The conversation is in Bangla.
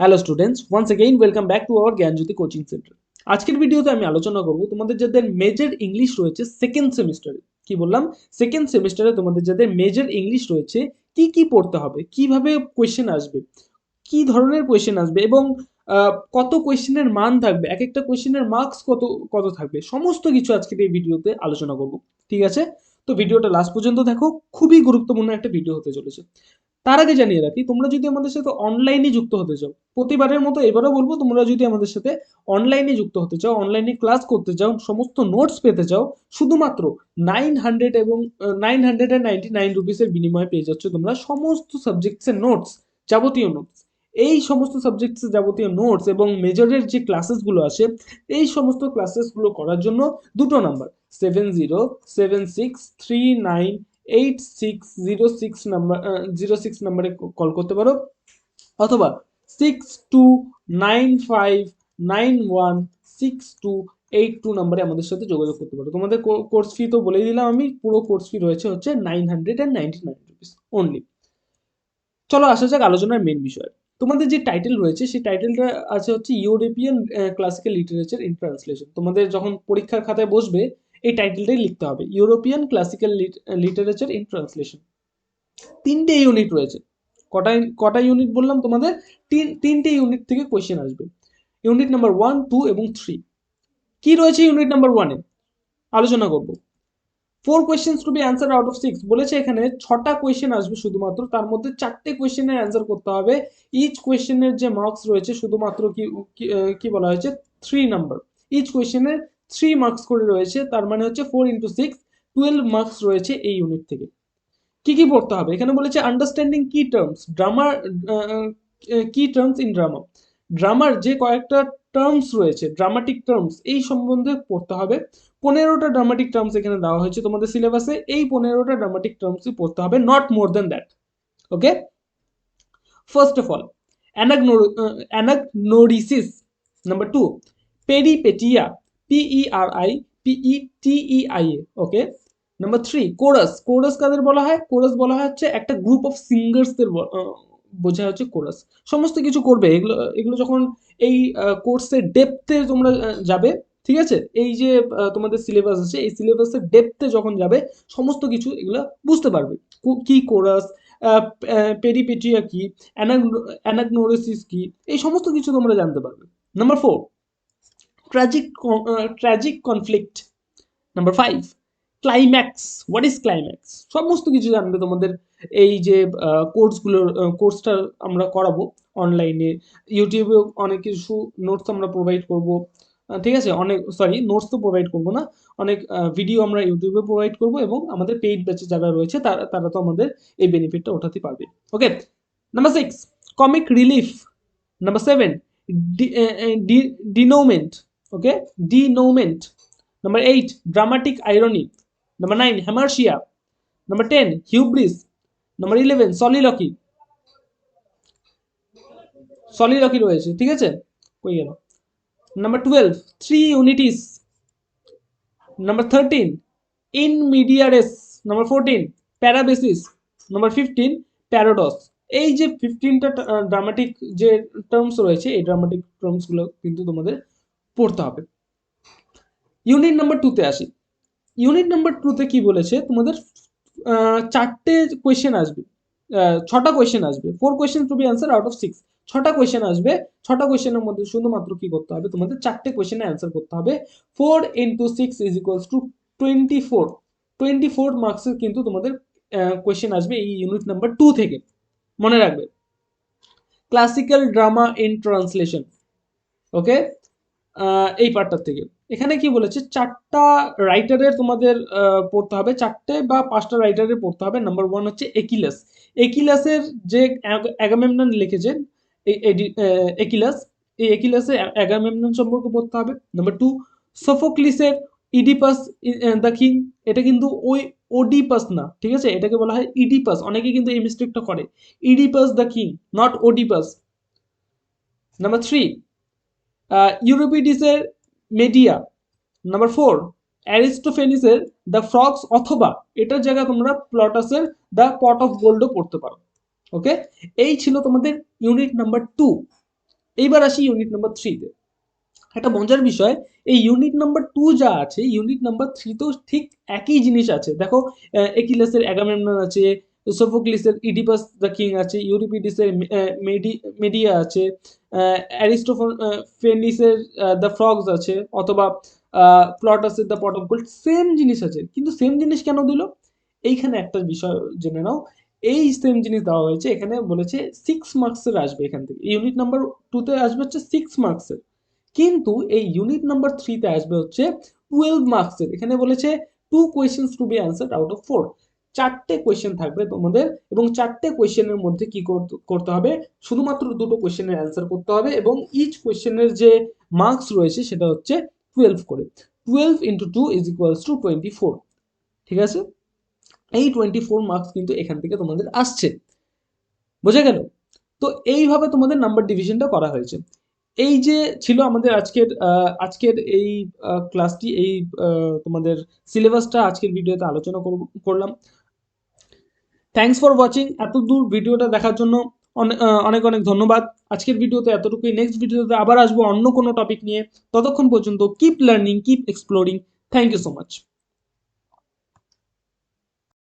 Hello students, once again welcome back to our Gyanjyoti coaching centre. আজকের ভিডিওতে আমি আলোচনা করব তোমাদের যাদের মেজর ইংলিশ রয়েছে সেকেন্ড সেমিস্টারে। কি বললাম? সেকেন্ড সেমিস্টারে তোমাদের যাদের মেজর ইংলিশ রয়েছে কি কি পড়তে হবে, কিভাবে কোয়েশ্চেন আসবে, কি ধরনের কোয়েশ্চেন আসবে এবং কত কোয়েশ্চেনের মান থাকবে, এক একটা কোয়েশ্চেনের মার্কস কত কত থাকবে, সমস্ত কিছু আজকের এই ভিডিওতে আলোচনা করব। ঠিক আছে? তো ভিডিওটা লাস্ট পর্যন্ত দেখো, খুবই গুরুত্বপূর্ণ একটা ভিডিও হতে চলেছে। তার আগে জানিয়ে রাখি, তোমরা যদি আমাদের সাথে অনলাইনে যুক্ত হতে চাও, প্রতিবারের মতো এবারও বলবো, তোমরা যদি আমাদের সাথে অনলাইনে যুক্ত হতে চাও, অনলাইনে ক্লাস করতে চাও, সমস্ত নোটস পেতে চাও, শুধুমাত্র 900 এবং 999 রুপিসের বিনিময়ে পেয়ে যাচ্ছ তোমরা সমস্ত সাবজেক্টসের নোটস, যাবতীয় নোটস। এই সমস্ত সাবজেক্টসের যাবতীয় নোটস এবং মেজরের যে ক্লাসেসগুলো আছে, এই সমস্ত ক্লাসেসগুলো করার জন্য দুটো নাম্বার, 7076398606 নাম্বার 06 নাম্বারে কল করতে পারো, অথবা 6295916282 নাম্বারে আমাদের সাথে যোগাযোগ করতে পারো। তোমাদের কোর্স ফি তো বলেই দিলাম আমি, পুরো কোর্স ফি রয়েছে হচ্ছে 999 রুপিস অনলি। চলো আসা যাক আলোচনার মেন বিষয়। তোমাদের যে টাইটেল রয়েছে সেই টাইটেলটা আছে হচ্ছে European classical literature in translation. তোমাদের যখন পরীক্ষার খাতায় বসবে এই টাইটেলটাই লিখতে হবে, European classical literature in translation. তিনটে ইউনিট রয়েছে। কটা কটা ইউনিট বললাম তোমাদের? তিনটে ইউনিট থেকে কোয়েশ্চেন আসবে, ইউনিট নাম্বার 1, 2 এবং 3। কি রয়েছে ইউনিট নাম্বার 1-এ আলোচনা করব। 4 questions to be answered out of 6 বলেছে, এখানে 6টা কোয়েশ্চেন আসবে শুধুমাত্র, তার মধ্যে 4টে কোয়েশ্চেনের অ্যান্সার করতে হবে। ইচ কোয়েশ্চেনের যে মার্কস রয়েছে শুধুমাত্র কি বলা হয়েছে, 3 নাম্বার। ইচ কোয়েশ্চেনের 3 মার্কস করে রয়েছে, তার মানে হচ্ছে 4 × 6 12 মার্কস রয়েছে এই ইউনিট থেকে। কি কি পড়তে হবে এখানে বলেছে, আন্ডারস্ট্যান্ডিং কি টার্মস ড্রামার, কি টার্মস ইন ড্রামা, ড্রামার যে কয়েকটা টার্মস রয়েছে, ড্রামাটিক টার্মস, এই সম্বন্ধে পড়তে হবে। 15টা ড্রামাটিক টার্মস এখানে দেওয়া হয়েছে তোমাদের সিলেবাসে, এই 15টা ড্রামাটিক টার্মসই পড়তে হবে, not more than that. Okay, first of all anagnorisis, number 2 peripeteia, PERIPETEIA। Okay, number 3 chorus. Chorus কাদের বলা হয়? কোরাস বলা হয় হচ্ছে একটা গ্রুপ অফ সিঙ্গার্সদের বোঝা হচ্ছে কোরাস। সমস্ত কিছু করবে এগুলো, এগুলো যখন এই কোর্সের ডেপথে তোমরা যাবে, ঠিক আছে, এই যে তোমাদের সিলেবাস আছে এই সিলেবাসের ডেপথে যখন যাবে সমস্ত কিছু এগুলো বুঝতে পারবে। কি কোরাস, পেরিপেটিয়া কি, অ্যানাগনোরিসিস কি, এই সমস্ত কিছু তোমরা জানতে পারবে। Number 4 tragic tragic conflict. Number 5 climax, what is climax, সমস্ত কিছু জানবে তোমাদের এই যে কোর্সগুলোর, কোর্সটা আমরা করাবো অনলাইনে, ইউটিউবেও অনেক কিছু নোটস আমরা প্রোভাইড করব। ঠিক আছে, অনেক, সরি, নোটস তো প্রোভাইড করবো না, অনেক ভিডিও আমরা ইউটিউবে প্রোভাইড করব, এবং আমাদের পেইড ব্যাচে যারা রয়েছে তারা তারা তো আমাদের এই বেনিফিটটা ওঠাতে পারবে। ওকে, নাম্বার 6 কমিক রিলিফ। নাম্বার 7 ডিনোমেন্ট। ওকে, ডিনোমেন্ট। Number 8 dramatic irony. Number 9 hamartia. Number 10 hubris. Number 11 soliloquy. soliloquy রয়েছে, ঠিক আছে, কই গেল? Number 12 three unities. Number 13 in media res. Number 14 parabasis. Number 15 paradox. এই যে 15টা ড্রামাটিক যে টার্মস রয়েছে, এই ড্রামাটিক টার্মসগুলো কিন্তু তোমাদের পড়তে হবে। ইউনিট নাম্বার 2-তে আসি। ইউনিট নাম্বার 2-তে কি বলেছে তোমাদের, 4টে কোয়েশ্চেন আসবে, 6টা কোয়েশ্চেন আসবে, 4 questions to be answer out of 6। 6টা কোয়েশ্চেন আসবে, 6টা কোয়েশ্চেনের মধ্যে শুধুমাত্র কি করতে হবে, তোমাদের 4টে কোয়েশ্চেনের অ্যান্সার করতে হবে। 4 × 6 = 24। 24 মার্কসের কিন্তু তোমাদের কোয়েশ্চেন আসবে এই ইউনিট নাম্বার 2 থেকে, মনে রাখবে। Classical drama in translation. Okay, এই পার্টটার থেকে এখানে কি বলেছে, 4টা রাইটারের তোমাদের পড়তে হবে, 4টে বা 5টা রাইটারের পড়তে হবে। নাম্বার 1 হচ্ছে একিলাস। একিলাসের যে অ্যাগামেমনন লিখেছেন, একিলাস, এই একিলাসের অ্যাগামেমনন সম্পর্কে পড়তে হবে। নাম্বার 2 সোফোক্লিসের ইডিপাস দ্য কিং। এটা কিন্তু ওই ওডিপাস না, ঠিক আছে, এটাকে বলা হয় ইডিপাস, অনেকে কিন্তু এই মিস্টেকটা করে, Oedipus the king, not Oedipus. Number 3 ইউরিপিডিসের মেডিয়া। নাম্বার 4 অ্যারিস্টোফেনিসের দ্য ফ্রগস, অথবা এটার জায়গায় তোমরা প্লটাসের দ্য পট অফ গোল্ডও পড়তে পারো। ওকে, এই ছিল তোমাদের ইউনিট নাম্বার 2। এইবার আসি ইউনিট নাম্বার 3-তে। একটা মজার বিষয়, এই ইউনিট নাম্বার 2 যা আছে ইউনিট নাম্বার 3 তেও ঠিক একই জিনিস আছে। দেখো একিলাসের অ্যাগামেমনন আছে, সোফোক্লিসের ইডিপাস দ্য কিং আছে, ইউরিপিডিসের মেডিয়া আছে, অ্যারিস্টোফেনিসের দ্য ফ্রগস আছে, অথবা প্লটাসের the pot of gold. Same জিনিস আছে, কিন্তু সেম জিনিস কেন দিল? এইখানে একটা বিষয় জেনে নাও, এই সেম জিনিস দেওয়া হয়েছে, এখানে বলেছে 6 মার্কসের আসবে এখান থেকে। ইউনিট নাম্বার 2-তে আসবে হচ্ছে 6 মার্কসের, কিন্তু এই ইউনিট নাম্বার 3-তে আসবে হচ্ছে 12 মার্কসের। এখানে বলেছে 2 questions to be answered out of 4। 4টে কোয়েশ্চেন থাকবে তোমাদের, এবং 4টে কোয়েশ্চেনের মধ্যে কি করতে হবে, শুধুমাত্র 2টো কোয়েশ্চেনের অ্যান্সার করতে হবে, এবং ইচ কোয়েশ্চেনের যে মার্কস রয়েছে সেটা হচ্ছে 12 করে। 12 ইন্টু 2 ইজ ইকুয়ালস টু 24। ঠিক আছে, এই 24 মার্কস কিন্তু এখান থেকে তোমাদের আসছে। বোঝা গেল? তো এইভাবে তোমাদের নাম্বার ডিভিশনটা করা হয়েছে। এই যে ছিল আমাদের আজকের এই ক্লাসটি, এই তোমাদের সিলেবাসটা আজকের ভিডিওতে আলোচনা করলাম। Thanks for watching. এত দূর ভিডিওটা দেখার জন্য অনেক অনেক ধন্যবাদ। আজকের ভিডিওতে এতটুকুই। নেক্সট ভিডিওতে আবার আসবো অন্য কোনো টপিক নিয়ে। ততক্ষণ পর্যন্ত keep learning, keep exploring. Thank you so much.